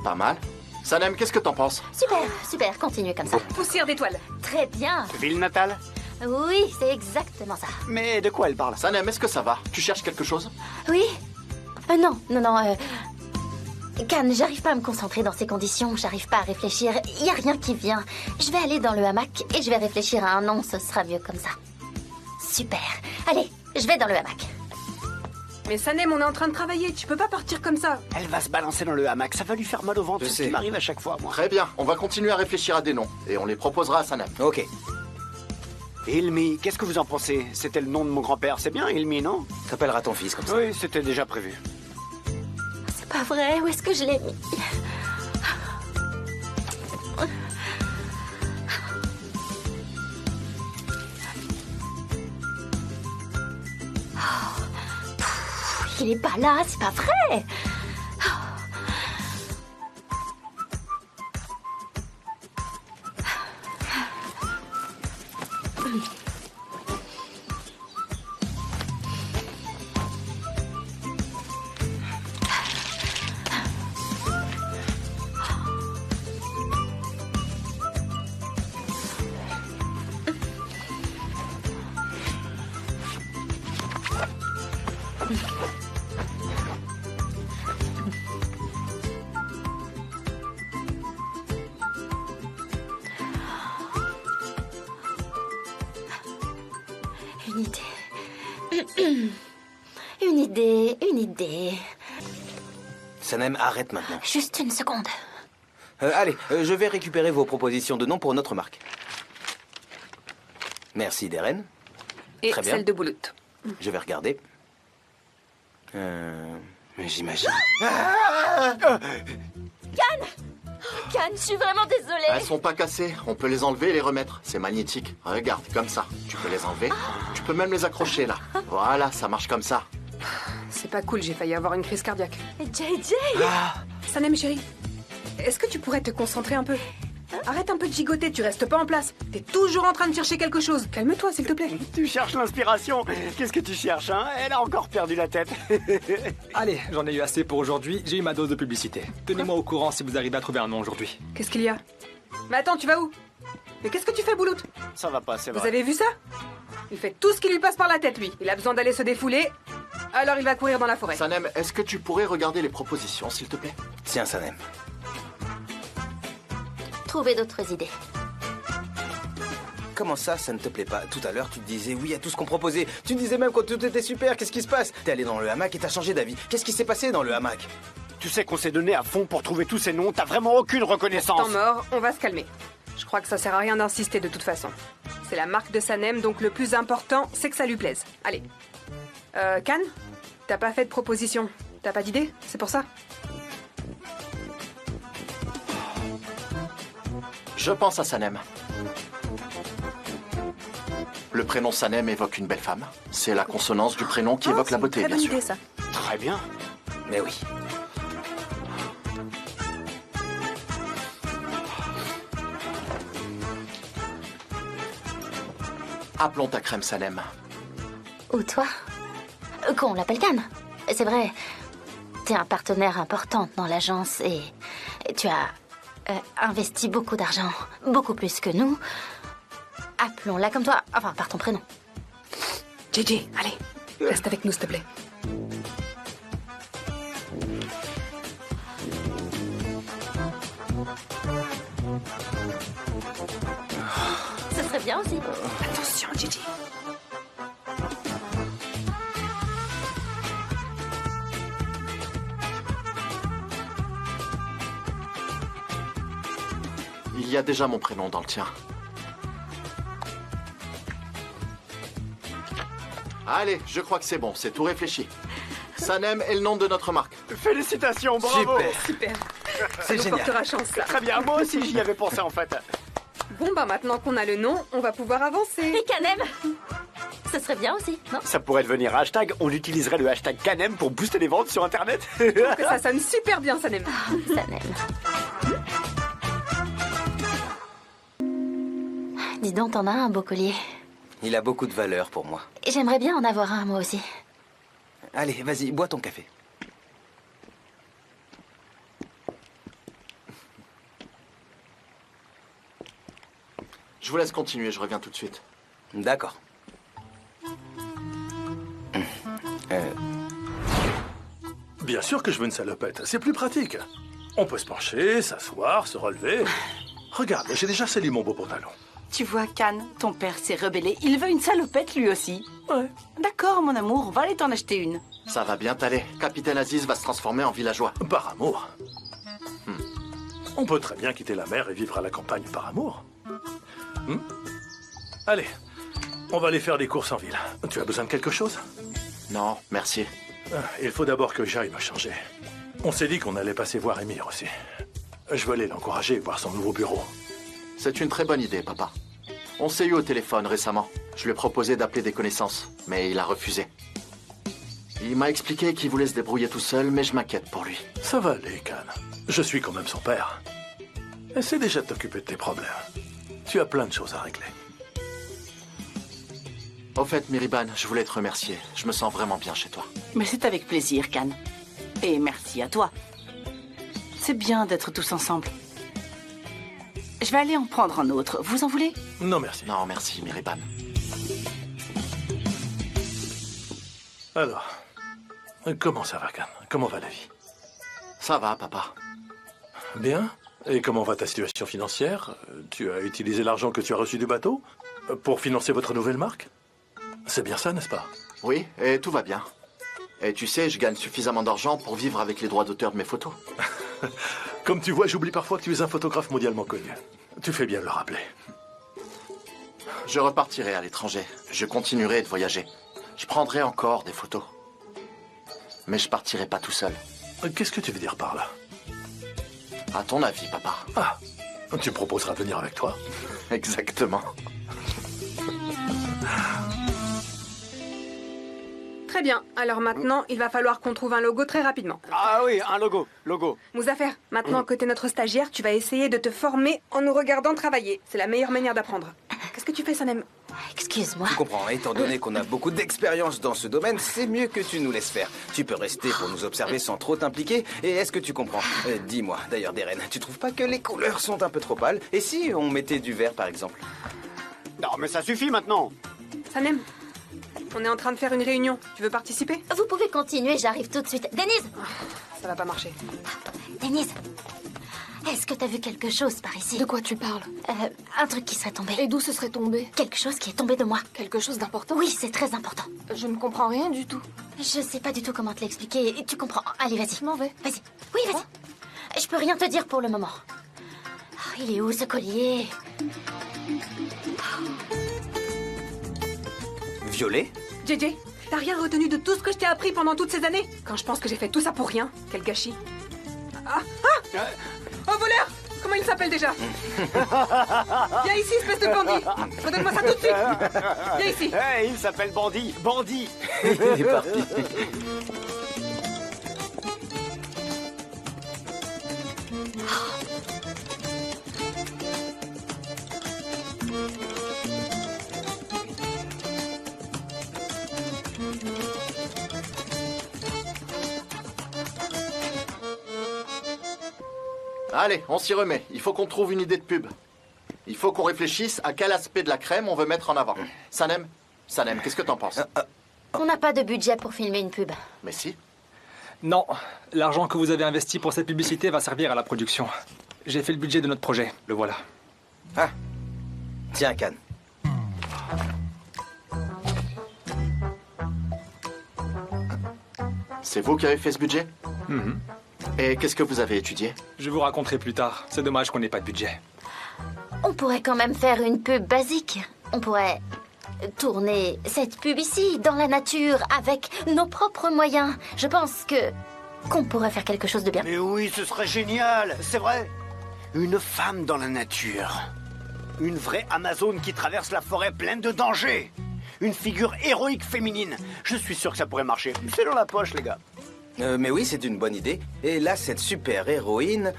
Pas mal. Sanem, qu'est-ce que t'en penses? Super, continuez comme ça. Poussière d'étoiles. Très bien. Ville natale? Oui, c'est exactement ça. Mais de quoi elle parle? Sanem, est-ce que ça va? Tu cherches quelque chose? Oui? Non. Can, j'arrive pas à me concentrer dans ces conditions, j'arrive pas à réfléchir, y a rien qui vient. Je vais aller dans le hamac et je vais réfléchir à un nom, ce sera mieux comme ça. Super. Allez, je vais dans le hamac. Mais Sanem, on est en train de travailler, tu peux pas partir comme ça. Elle va se balancer dans le hamac, ça va lui faire mal au ventre. Je C'est ce sais. qui m'arrive à chaque fois, moi. Très bien, on va continuer à réfléchir à des noms. Et on les proposera à Sanem. Ok. Ilmi, qu'est-ce que vous en pensez? C'était le nom de mon grand-père, c'est bien Ilmi, non? T'appelleras ton fils comme ça. Oui, c'était déjà prévu. C'est pas vrai, où est-ce que je l'ai mis? Oh, pff, il est pas là, c'est pas vrai. Une idée. Une idée. Sanem, arrête maintenant. Juste une seconde. Allez, je vais récupérer vos propositions de nom pour notre marque. Merci, Deren. Et Très bien. celle de Boulout. Je vais regarder. J'imagine. Cannes, je suis vraiment désolée. Elles sont pas cassées, on peut les enlever et les remettre. C'est magnétique. Regarde, comme ça. Tu peux les enlever. Tu peux même les accrocher là. Voilà, ça marche comme ça. C'est pas cool, j'ai failli avoir une crise cardiaque. JJ. Sanem, chérie, est-ce que tu pourrais te concentrer un peu? Arrête un peu de gigoter, tu restes pas en place. T'es toujours en train de chercher quelque chose. Calme-toi, s'il te plaît. Tu cherches l'inspiration. Qu'est-ce que tu cherches, hein? Elle a encore perdu la tête. Allez, j'en ai eu assez pour aujourd'hui. J'ai eu ma dose de publicité. Tenez-moi au courant si vous arrivez à trouver un nom aujourd'hui. Qu'est-ce qu'il y a? Mais attends, tu vas où? Mais qu'est-ce que tu fais, Boulout? Ça va pas, c'est Vous vrai. avez vu ça? Il fait tout ce qui lui passe par la tête, lui. Il a besoin d'aller se défouler, alors il va courir dans la forêt. Sanem, est-ce que tu pourrais regarder les propositions, s'il te plaît? Tiens, Sanem. Trouvez d'autres idées. Comment ça ne te plaît pas? Tout à l'heure, tu te disais oui à tout ce qu'on proposait. Tu disais même que tout était super. Qu'est-ce qui se passe? T'es allé dans le hamac et t'as changé d'avis. Qu'est-ce qui s'est passé dans le hamac? Tu sais qu'on s'est donné à fond pour trouver tous ces noms. T'as vraiment aucune reconnaissance. Temps mort, on va se calmer. Je crois que ça sert à rien d'insister de toute façon. C'est la marque de Sanem, donc le plus important, c'est que ça lui plaise. Allez. Cannes, t'as pas fait de proposition. T'as pas d'idée? C'est pour ça? Je pense à Sanem. Le prénom Sanem évoque une belle femme. C'est la consonance du prénom qui évoque la beauté, Très bien bonne sûr. idée, ça. Très bien. Mais oui. Appelons ta crème Sanem. Ou toi? Qu'on l'appelle Cannes. C'est vrai. T'es un partenaire important dans l'agence et tu as investi beaucoup d'argent. Beaucoup plus que nous. Appelons-la comme toi. Enfin, par ton prénom. JJ, allez. Reste avec nous, s'il te plaît. Ce serait bien aussi. Attention, JJ. Il y a déjà mon prénom dans le tien. Allez, je crois que c'est bon, c'est tout réfléchi. Sanem est le nom de notre marque. Félicitations, bravo. Super. Super. Ça C'est nous génial. portera chance, ça. Très bien, moi aussi j'y avais pensé en fait. Bon, bah maintenant qu'on a le nom, on va pouvoir avancer. Et Canem. Ce serait bien aussi, non? Ça pourrait devenir hashtag, on utiliserait le hashtag Canem pour booster les ventes sur internet. Que ça sonne super bien, Sanem. Sanem. Dis donc, t'en as un beau collier. Il a beaucoup de valeur pour moi. Et j'aimerais bien en avoir un, moi aussi. Allez, vas-y, bois ton café. Je vous laisse continuer, je reviens tout de suite. D'accord. Bien sûr que je veux une salopette. C'est plus pratique. On peut se pencher, s'asseoir, se relever. Regarde, j'ai déjà scellé mon beau pantalon. Tu vois, Cannes, ton père s'est rebellé. Il veut une salopette lui aussi. Ouais. D'accord, mon amour, on va aller t'en acheter une. Ça va bien t'aller. Capitaine Aziz va se transformer en villageois. Par amour. On peut très bien quitter la mer et vivre à la campagne par amour. Allez, on va aller faire des courses en ville. Tu as besoin de quelque chose? Non, merci. Il faut d'abord que j'aille me changer. On s'est dit qu'on allait passer voir Émir aussi. Je veux aller l'encourager et voir son nouveau bureau. C'est une très bonne idée, papa. On s'est eu au téléphone récemment. Je lui ai proposé d'appeler des connaissances, mais il a refusé. Il m'a expliqué qu'il voulait se débrouiller tout seul, mais je m'inquiète pour lui. Ça va aller, Khan. Je suis quand même son père. Essaie déjà de t'occuper de tes problèmes. Tu as plein de choses à régler. Au fait, Miriban, je voulais te remercier. Je me sens vraiment bien chez toi. Mais c'est avec plaisir, Khan. Et merci à toi. C'est bien d'être tous ensemble. Je vais aller en prendre un autre. Vous en voulez? Non, merci. Non, merci, Miriban. Alors, comment ça va, Khan? Comment va la vie? Ça va, papa. Bien. Et comment va ta situation financière? Tu as utilisé l'argent que tu as reçu du bateau pour financer votre nouvelle marque? C'est bien ça, n'est-ce pas? Oui, et tout va bien. Et tu sais, je gagne suffisamment d'argent pour vivre avec les droits d'auteur de mes photos. Comme tu vois, j'oublie parfois que tu es un photographe mondialement connu. Tu fais bien de le rappeler. Je repartirai à l'étranger. Je continuerai de voyager. Je prendrai encore des photos. Mais je partirai pas tout seul. Qu'est-ce que tu veux dire par là? À ton avis, papa? Ah, tu me proposeras de venir avec toi? Exactement. Très bien. Alors maintenant, il va falloir qu'on trouve un logo très rapidement. Ah oui, un logo. Mouzaffer, maintenant que t'es notre stagiaire, tu vas essayer de te former en nous regardant travailler. C'est la meilleure manière d'apprendre. Qu'est-ce que tu fais, Sanem? Excuse-moi. Tu comprends, étant donné qu'on a beaucoup d'expérience dans ce domaine, c'est mieux que tu nous laisses faire. Tu peux rester pour nous observer sans trop t'impliquer. Et est-ce que tu comprends? Dis-moi, d'ailleurs, Deren, tu trouves pas que les couleurs sont un peu trop pâles? Et si on mettait du vert, par exemple? Non, mais ça suffit maintenant. Sanem, on est en train de faire une réunion. Tu veux participer? Vous pouvez continuer, j'arrive tout de suite. Denise! Ça va pas marcher. Denise! Est-ce que t'as vu quelque chose par ici? De quoi tu parles? Un truc qui serait tombé. Et d'où ce serait tombé? Quelque chose qui est tombé de moi. Quelque chose d'important? Oui, c'est très important. Je ne comprends rien du tout. Je sais pas du tout comment te l'expliquer. Tu comprends. Allez, vas-y. Je m'en vais. Vas-y. Oui, vas-y. Je peux rien te dire pour le moment. Oh, il est où, ce collier? Violet? JJ, t'as rien retenu de tout ce que je t'ai appris pendant toutes ces années? Quand je pense que j'ai fait tout ça pour rien, quel gâchis. Oh, voleur! Comment il s'appelle déjà? Viens ici, espèce de bandit! Redonne-moi ça tout de suite! Viens ici! Il s'appelle Bandit. Bandit. Il est parti. Allez, on s'y remet. Il faut qu'on trouve une idée de pub. Il faut qu'on réfléchisse à quel aspect de la crème on veut mettre en avant. Sanem, qu'est-ce que t'en penses? On n'a pas de budget pour filmer une pub. Mais si. Non, l'argent que vous avez investi pour cette publicité va servir à la production. J'ai fait le budget de notre projet, le voilà. Ah. Tiens, Khan. C'est vous qui avez fait ce budget? Et qu'est-ce que vous avez étudié? Je vous raconterai plus tard. C'est dommage qu'on n'ait pas de budget. On pourrait quand même faire une pub basique. On pourrait tourner cette pub ici, dans la nature, avec nos propres moyens. Je pense qu'on pourrait faire quelque chose de bien. Mais oui, ce serait génial, c'est vrai. Une femme dans la nature. Une vraie Amazone qui traverse la forêt pleine de dangers. Une figure héroïque féminine. Je suis sûr que ça pourrait marcher. C'est dans la poche, les gars. Mais oui, c'est une bonne idée. Et là, cette super héroïne,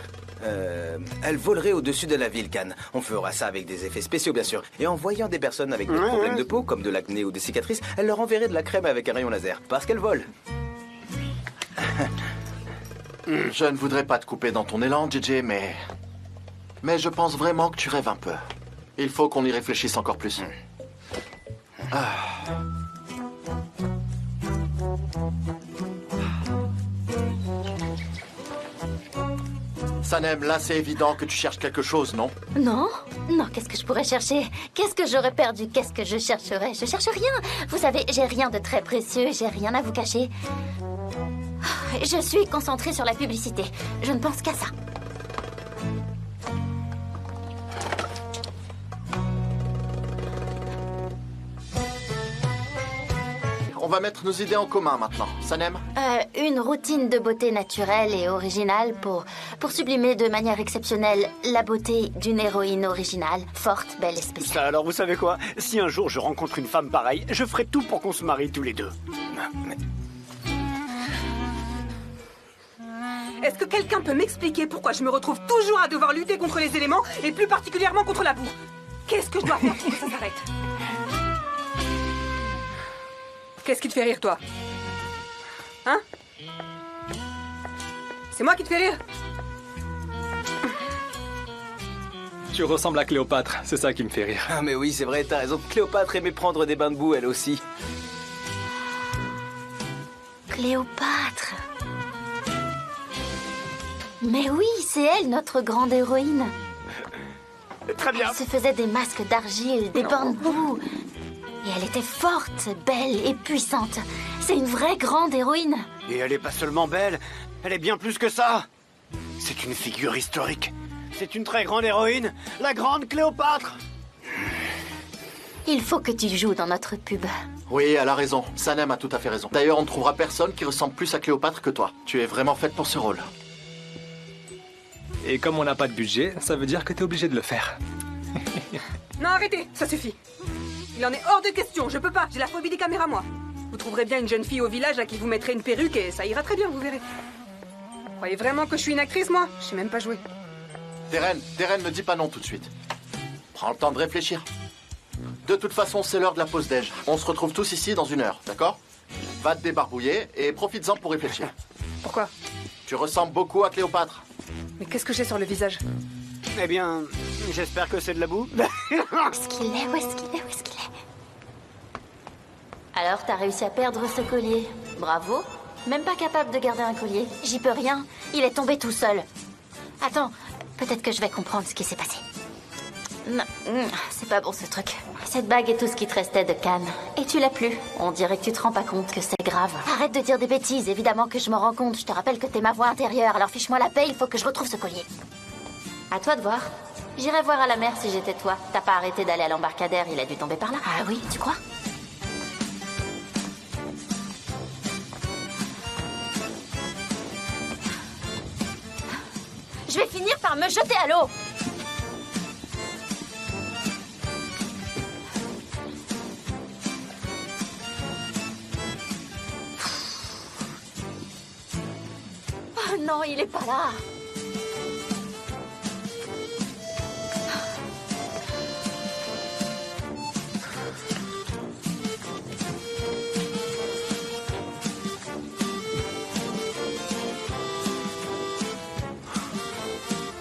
elle volerait au-dessus de la ville, Khan. On fera ça avec des effets spéciaux, bien sûr. Et en voyant des personnes avec des problèmes de peau, comme de l'acné ou des cicatrices, elle leur enverrait de la crème avec un rayon laser. Parce qu'elle vole. Je ne voudrais pas te couper dans ton élan, JJ, mais je pense vraiment que tu rêves un peu. Il faut qu'on y réfléchisse encore plus. Sanem, là c'est évident que tu cherches quelque chose, non? Non, qu'est-ce que je pourrais chercher? Qu'est-ce que j'aurais perdu? Qu'est-ce que je chercherais? Je cherche rien. Vous savez, j'ai rien de très précieux, j'ai rien à vous cacher. Je suis concentrée sur la publicité. Je ne pense qu'à ça. On va mettre nos idées en commun maintenant. Sanem? Une routine de beauté naturelle et originale pour sublimer de manière exceptionnelle la beauté d'une héroïne originale, forte, belle et spéciale. Ça, alors vous savez quoi? Si un jour je rencontre une femme pareille, je ferai tout pour qu'on se marie tous les deux. Est-ce que quelqu'un peut m'expliquer pourquoi je me retrouve toujours à devoir lutter contre les éléments et plus particulièrement contre la boue? Qu'est-ce que je dois faire pour que ça s'arrête? Qu'est-ce qui te fait rire, toi? Hein? C'est moi qui te fais rire? Tu ressembles à Cléopâtre, c'est ça qui me fait rire. Ah mais oui, c'est vrai, t'as raison. Cléopâtre aimait prendre des bains de boue, elle aussi. Cléopâtre. Mais oui, c'est elle, notre grande héroïne. Très bien. Elle se faisait des masques d'argile, des bains de boue. Et elle était forte, belle et puissante. C'est une vraie grande héroïne. Et elle est pas seulement belle, elle est bien plus que ça. C'est une figure historique. C'est une très grande héroïne, la grande Cléopâtre. Il faut que tu joues dans notre pub. Oui, elle a raison. Sanem a tout à fait raison. D'ailleurs, on ne trouvera personne qui ressemble plus à Cléopâtre que toi. Tu es vraiment faite pour ce rôle. Et comme on n'a pas de budget, ça veut dire que t'es obligé de le faire. Non, arrêtez, ça suffit. Il en est hors de question, je peux pas, j'ai la phobie des caméras, moi. Vous trouverez bien une jeune fille au village à qui vous mettrez une perruque et ça ira très bien, vous verrez. Vous croyez vraiment que je suis une actrice, moi? Je sais même pas jouer. Deren, ne dis pas non tout de suite. Prends le temps de réfléchir. De toute façon, c'est l'heure de la pause déj. On se retrouve tous ici dans 1 heure, d'accord? Va te débarbouiller et profites-en pour réfléchir. Pourquoi? Tu ressembles beaucoup à Cléopâtre. Mais qu'est-ce que j'ai sur le visage? Eh bien, j'espère que c'est de la boue. Où est-ce qu'il est? Où est-ce qu'il est? Où est-ce qu'il est? Alors, t'as réussi à perdre ce collier. Bravo. Même pas capable de garder un collier. J'y peux rien. Il est tombé tout seul. Attends, peut-être que je vais comprendre ce qui s'est passé. Non, c'est pas bon ce truc. Cette bague est tout ce qui te restait de Cannes. Et tu l'as plus. On dirait que tu te rends pas compte que c'est grave. Arrête de dire des bêtises, évidemment que je me rends compte. Je te rappelle que t'es ma voix intérieure, alors fiche-moi la paix, il faut que je retrouve ce collier. À toi de voir. J'irai voir à la mer si j'étais toi. T'as pas arrêté d'aller à l'embarcadère, il a dû tomber par là. Ah oui, tu crois? Je vais finir par me jeter à l'eau. Oh non, il est pas là.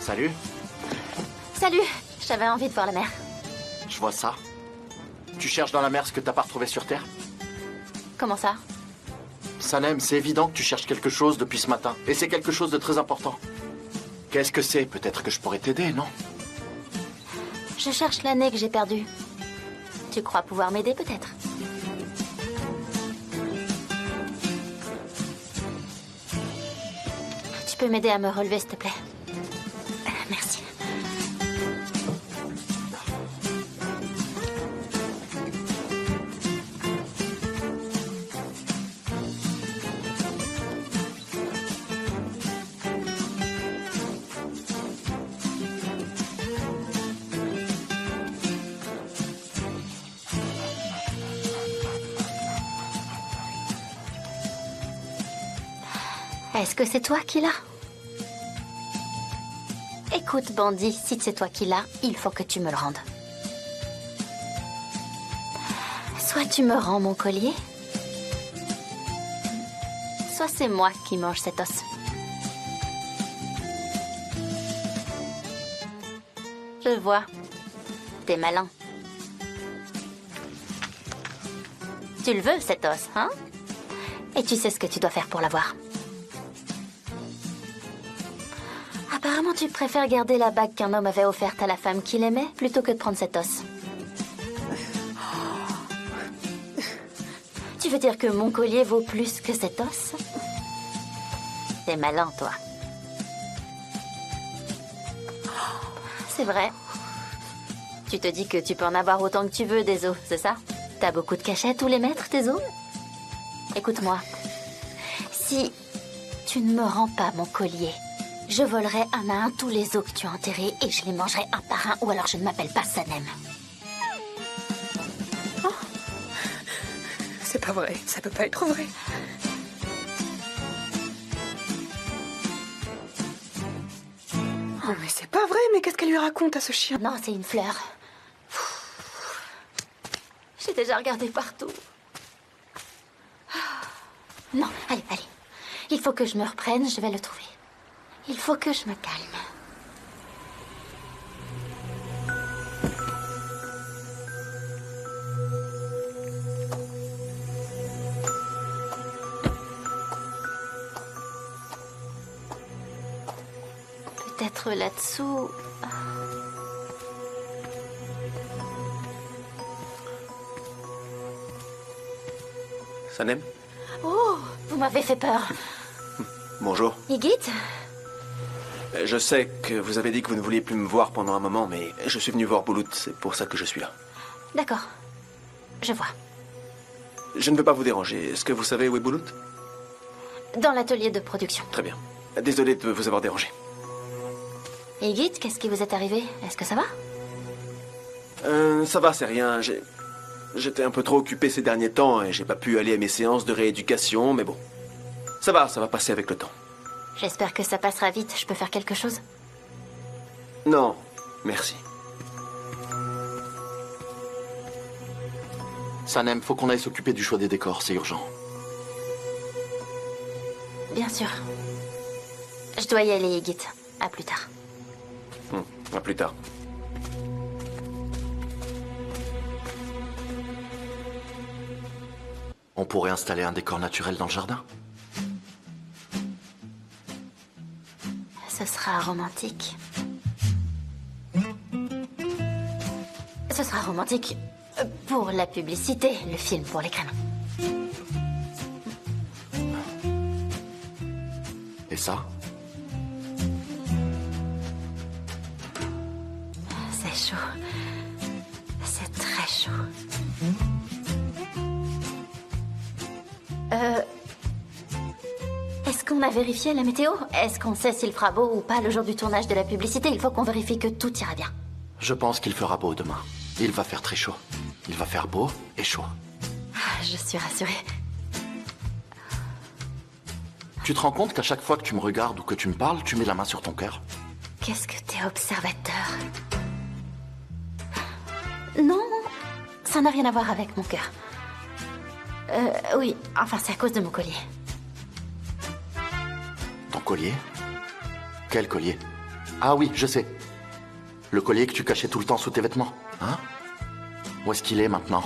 Salut. Salut, j'avais envie de voir la mer. Je vois ça. Tu cherches dans la mer ce que t'as pas retrouvé sur Terre? Comment ça? Sanem, c'est évident que tu cherches quelque chose depuis ce matin. Et c'est quelque chose de très important. Qu'est-ce que c'est? Peut-être que je pourrais t'aider, non? Je cherche l'année que j'ai perdue. Tu crois pouvoir m'aider peut-être? Tu peux m'aider à me relever, s'il te plaît? Merci. Est-ce que c'est toi qui l'as? Écoute, bandit, si c'est toi qui l'as, il faut que tu me le rendes. Soit tu me rends mon collier, soit c'est moi qui mange cet os. Je vois. T'es malin. Tu le veux, cet os, hein? Et tu sais ce que tu dois faire pour l'avoir. Apparemment, tu préfères garder la bague qu'un homme avait offerte à la femme qu'il aimait plutôt que de prendre cet os. Tu veux dire que mon collier vaut plus que cet os? T'es malin, toi. C'est vrai. Tu te dis que tu peux en avoir autant que tu veux des os, c'est ça? T'as beaucoup de cachettes où les mettre, tes os? Écoute-moi. Si tu ne me rends pas mon collier, je volerai un à un tous les os que tu as enterrés et je les mangerai un par un, ou alors je ne m'appelle pas Sanem. Oh. C'est pas vrai, ça peut pas être vrai. Oh, mais c'est pas vrai, mais qu'est-ce qu'elle lui raconte à ce chien? Non, c'est une fleur. J'ai déjà regardé partout. Non, allez, allez. Il faut que je me reprenne, je vais le trouver. Il faut que je me calme. Peut-être là-dessous. Sanem? Oh, vous m'avez fait peur. Bonjour. Igit? Je sais que vous avez dit que vous ne vouliez plus me voir pendant un moment, mais je suis venu voir Boulout, c'est pour ça que je suis là. D'accord. Je vois. Je ne veux pas vous déranger. Est-ce que vous savez où est Boulout? Dans l'atelier de production. Très bien. Désolé de vous avoir dérangé. Igit, qu'est-ce qui vous est arrivé? Est-ce que ça va? Ça va, c'est rien. J'étais un peu trop occupé ces derniers temps et j'ai pas pu aller à mes séances de rééducation, mais bon. Ça va passer avec le temps. J'espère que ça passera vite. Je peux faire quelque chose? Non, merci. Sanem, faut qu'on aille s'occuper du choix des décors, c'est urgent. Bien sûr. Je dois y aller, Igit. À plus tard. À plus tard. On pourrait installer un décor naturel dans le jardin? Ce sera romantique. Ce sera romantique pour la publicité, le film pour les crèmes. Et ça? C'est chaud. C'est très chaud. Est-ce qu'on a vérifié la météo? Est-ce qu'on sait s'il fera beau ou pas le jour du tournage de la publicité? Il faut qu'on vérifie que tout ira bien. Je pense qu'il fera beau demain. Il va faire très chaud. Il va faire beau et chaud. Je suis rassurée. Tu te rends compte qu'à chaque fois que tu me regardes ou que tu me parles, tu mets la main sur ton cœur? Qu'est-ce que t'es observateur? Non, ça n'a rien à voir avec mon cœur. Oui, enfin c'est à cause de mon collier. Ton collier? Quel collier? Ah oui, je sais. Le collier que tu cachais tout le temps sous tes vêtements, hein? Où est-ce qu'il est maintenant?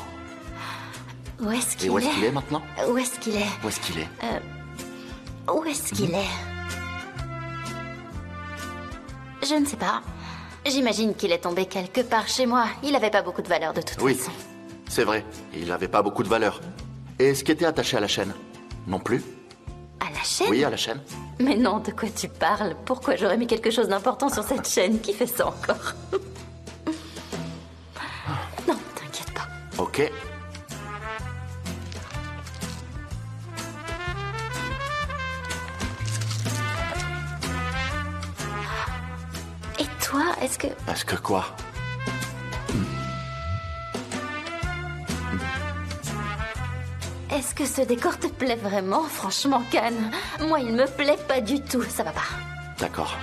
Où est-ce qu'il est? Et où est-ce qu'il est maintenant? Où est-ce qu'il est? Où est-ce qu'il est? Où est-ce qu'il est? Je ne sais pas. J'imagine qu'il est tombé quelque part chez moi. Il avait pas beaucoup de valeur de toute façon. Oui, c'est vrai. Il n'avait pas beaucoup de valeur. Et ce qui était attaché à la chaîne? Non plus? À la chaîne? Oui, à la chaîne. Mais non, de quoi tu parles? Pourquoi j'aurais mis quelque chose d'important sur cette chaîne? Qui fait ça encore? Non, t'inquiète pas. Ok. Et toi, est-ce que... Est-ce que quoi? Est-ce que ce décor te plaît vraiment? Franchement, Can, moi, il me plaît pas du tout. Ça va pas. D'accord.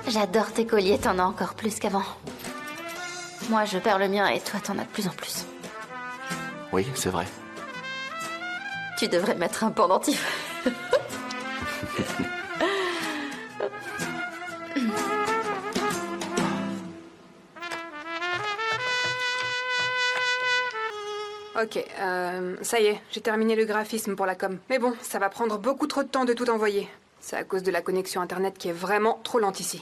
J'adore tes colliers, t'en as encore plus qu'avant. Moi, je perds le mien et toi, t'en as de plus en plus. Oui, c'est vrai. Tu devrais mettre un pendentif. Ok, ça y est, j'ai terminé le graphisme pour la com. Mais bon, ça va prendre beaucoup trop de temps de tout envoyer. C'est à cause de la connexion Internet qui est vraiment trop lente ici.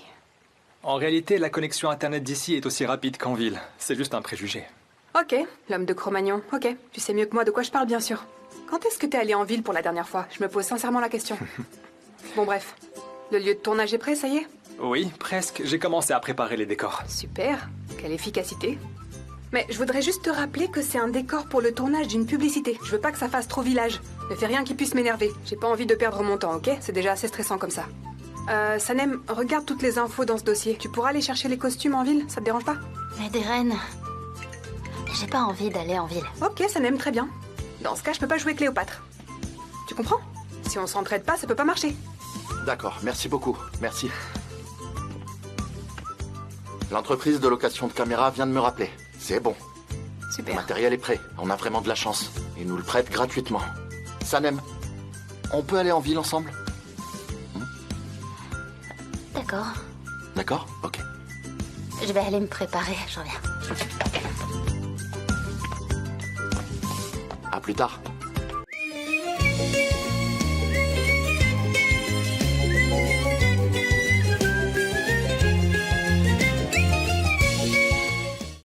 En réalité, la connexion Internet d'ici est aussi rapide qu'en ville. C'est juste un préjugé. Ok, l'homme de Cro-Magnon, ok. Tu sais mieux que moi de quoi je parle, bien sûr. Quand est-ce que t'es allé en ville pour la dernière fois? Je me pose sincèrement la question. Bon bref, le lieu de tournage est prêt, ça y est? Oui, presque. J'ai commencé à préparer les décors. Super, quelle efficacité. Mais je voudrais juste te rappeler que c'est un décor pour le tournage d'une publicité. Je veux pas que ça fasse trop village. Ne fais rien qui puisse m'énerver. J'ai pas envie de perdre mon temps, ok? C'est déjà assez stressant comme ça. Sanem, regarde toutes les infos dans ce dossier. Tu pourras aller chercher les costumes en ville, ça te dérange pas? Mais Deren, j'ai pas envie d'aller en ville. Ok, Sanem, très bien. Dans ce cas, je peux pas jouer Cléopâtre. Tu comprends? Si on s'entraide pas, ça peut pas marcher. D'accord, merci beaucoup. Merci. L'entreprise de location de caméras vient de me rappeler. C'est bon. Le Super. matériel est prêt. On a vraiment de la chance. Ils nous le prêtent gratuitement. Sanem, on peut aller en ville ensemble? D'accord. D'accord? Ok. Je vais aller me préparer, je reviens. À plus tard.